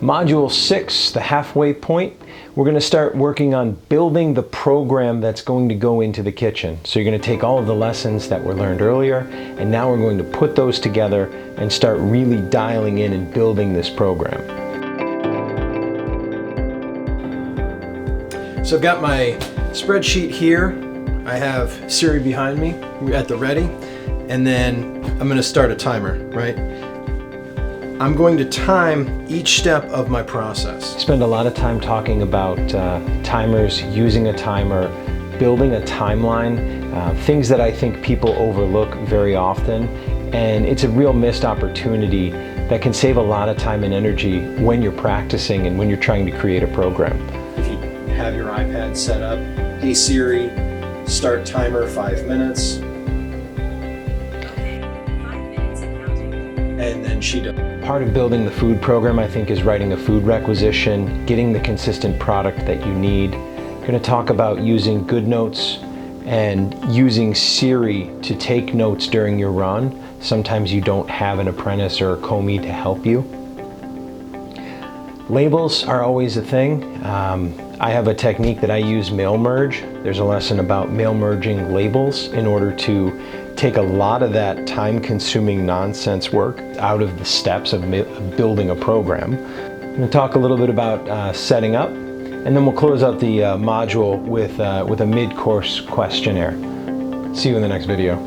Module 6, the halfway point, we're going to start working on building the program that's going to go into the kitchen. So you're going to take all of the lessons that were learned earlier, and now we're going to put those together and start really dialing in and building this program. So I've got my spreadsheet here. I have Siri behind me at the ready, and then I'm going to start a timer, right? I'm going to time each step of my process. I spend a lot of time talking about timers, using a timer, building a timeline, things that I think people overlook very often, and it's a real missed opportunity that can save a lot of time and energy when you're practicing and when you're trying to create a program. If you have your iPad set up, hey Siri, start timer 5 minutes. Okay, 5 minutes and counting. And then she does. Part of building the food program, I think, is writing a food requisition, getting the consistent product that you need. I'm going to talk about using good notes and using Siri to take notes during your run. Sometimes you don't have an apprentice or a commis to help you. Labels are always a thing. I have a technique that I use, mail merge. There's a lesson about mail merging labels in order to take a lot of that time-consuming nonsense work out of the steps of building a program. I'm going to talk a little bit about setting up, and then we'll close out the module with a mid-course questionnaire. See you in the next video.